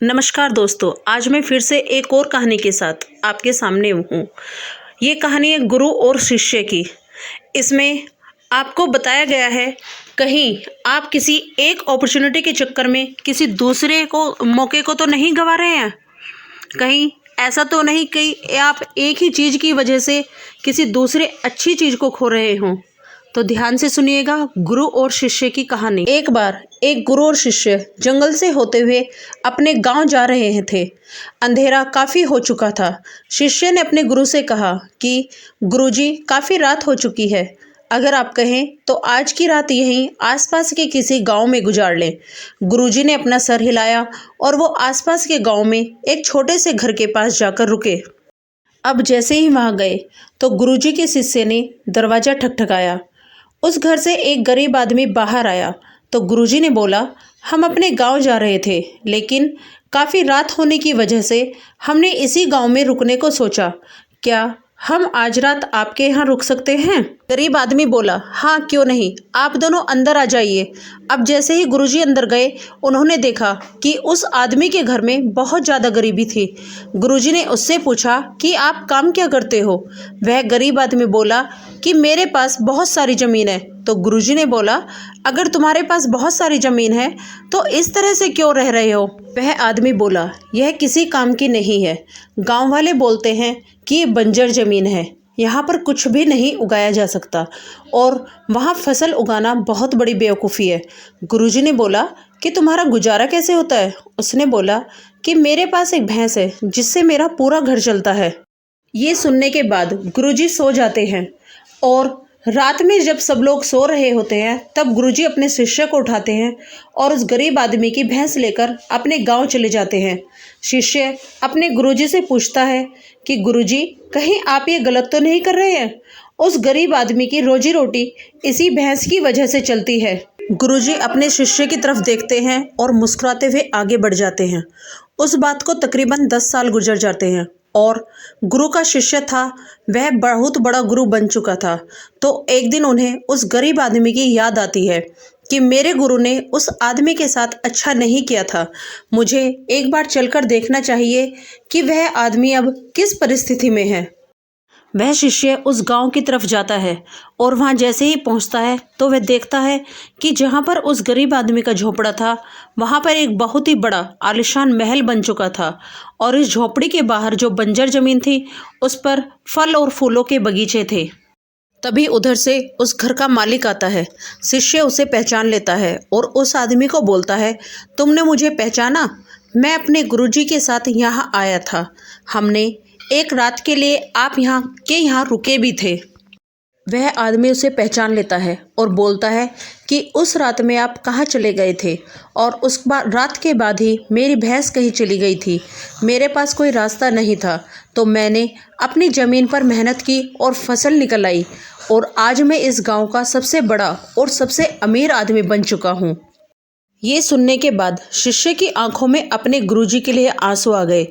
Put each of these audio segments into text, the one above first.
नमस्कार दोस्तों, आज मैं फिर से एक और कहानी के साथ आपके सामने हूँ। ये कहानी है गुरु और शिष्य की। इसमें आपको बताया गया है कहीं आप किसी एक अपॉर्चुनिटी के चक्कर में किसी दूसरे को मौके को तो नहीं गंवा रहे हैं। कहीं ऐसा तो नहीं कि आप एक ही चीज़ की वजह से किसी दूसरे अच्छी चीज़ को खो रहे हों। तो ध्यान से सुनिएगा गुरु और शिष्य की कहानी। एक बार एक गुरु और शिष्य जंगल से होते हुए अपने गांव जा रहे थे। अंधेरा काफ़ी हो चुका था। शिष्य ने अपने गुरु से कहा कि गुरुजी, काफ़ी रात हो चुकी है, अगर आप कहें तो आज की रात यहीं आसपास के किसी गांव में गुजार लें। गुरुजी ने अपना सर हिलाया और वो आसपास के गांव में एक छोटे से घर के पास जाकर रुके। अब जैसे ही वहां गए तो गुरुजी के शिष्य ने दरवाज़ा ठकठकाया। उस घर से एक गरीब आदमी बाहर आया तो गुरुजी ने बोला, हम अपने गांव जा रहे थे, लेकिन काफ़ी रात होने की वजह से हमने इसी गांव में रुकने को सोचा। क्या हम आज रात आपके यहाँ रुक सकते हैं? गरीब आदमी बोला, हाँ क्यों नहीं, आप दोनों अंदर आ जाइए। अब जैसे ही गुरुजी अंदर गए, उन्होंने देखा कि उस आदमी के घर में बहुत ज़्यादा गरीबी थी। गुरुजी ने उससे पूछा कि आप काम क्या करते हो? वह गरीब आदमी बोला कि मेरे पास बहुत सारी ज़मीन है। तो गुरुजी ने बोला, अगर तुम्हारे पास बहुत सारी ज़मीन है तो इस तरह से क्यों रह रहे हो? वह आदमी बोला, यह किसी काम की नहीं है। गांव वाले बोलते हैं कि ये बंजर ज़मीन है, यहाँ पर कुछ भी नहीं उगाया जा सकता और वहाँ फसल उगाना बहुत बड़ी बेवकूफ़ी है। गुरुजी ने बोला कि तुम्हारा गुजारा कैसे होता है? उसने बोला कि मेरे पास एक भैंस है जिससे मेरा पूरा घर चलता है। ये सुनने के बाद गुरुजी सो जाते हैं और रात में जब सब लोग सो रहे होते हैं तब गुरुजी अपने शिष्य को उठाते हैं और उस गरीब आदमी की भैंस लेकर अपने गांव चले जाते हैं। शिष्य अपने गुरुजी से पूछता है कि गुरुजी, कहीं आप ये गलत तो नहीं कर रहे हैं? उस गरीब आदमी की रोजी रोटी इसी भैंस की वजह से चलती है। गुरुजी अपने शिष्य की तरफ देखते हैं और मुस्कुराते हुए आगे बढ़ जाते हैं। उस बात को तकरीबन 10 साल गुजर जाते हैं और गुरु का शिष्य था, वह बहुत बड़ा गुरु बन चुका था। तो एक दिन उन्हें उस गरीब आदमी की याद आती है कि मेरे गुरु ने उस आदमी के साथ अच्छा नहीं किया था, मुझे एक बार चलकर देखना चाहिए कि वह आदमी अब किस परिस्थिति में है। वह शिष्य उस गांव की तरफ जाता है और वहां जैसे ही पहुंचता है तो वह देखता है कि जहां पर उस गरीब आदमी का झोपड़ा था, वहां पर एक बहुत ही बड़ा आलीशान महल बन चुका था और इस झोपड़ी के बाहर जो बंजर ज़मीन थी उस पर फल और फूलों के बगीचे थे। तभी उधर से उस घर का मालिक आता है। शिष्य उसे पहचान लेता है और उस आदमी को बोलता है, तुमने मुझे पहचाना? मैं अपने गुरुजी के साथ यहाँ आया था, हमने एक रात के लिए आप यहाँ रुके भी थे। वह आदमी उसे पहचान लेता है और बोलता है कि उस रात में आप कहाँ चले गए थे और उस रात के बाद ही मेरी भैंस कहीं चली गई थी। मेरे पास कोई रास्ता नहीं था तो मैंने अपनी ज़मीन पर मेहनत की और फसल निकल आई और आज मैं इस गांव का सबसे बड़ा और सबसे अमीर आदमी बन चुका हूँ। ये सुनने के बाद शिष्य की आंखों में अपने गुरुजी के लिए आंसू आ गए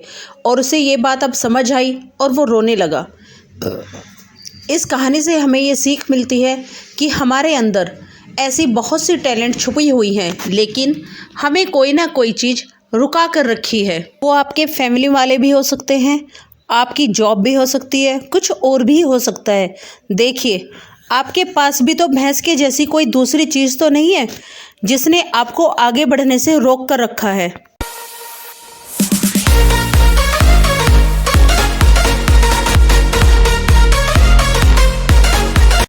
और उसे ये बात अब समझ आई और वो रोने लगा। इस कहानी से हमें ये सीख मिलती है कि हमारे अंदर ऐसी बहुत सी टैलेंट छुपी हुई हैं, लेकिन हमें कोई ना कोई चीज़ रुका कर रखी है। वो आपके फैमिली वाले भी हो सकते हैं, आपकी जॉब भी हो सकती है, कुछ और भी हो सकता है। देखिए, आपके पास भी तो भैंस के जैसी कोई दूसरी चीज़ तो नहीं है जिसने आपको आगे बढ़ने से रोक कर रखा है।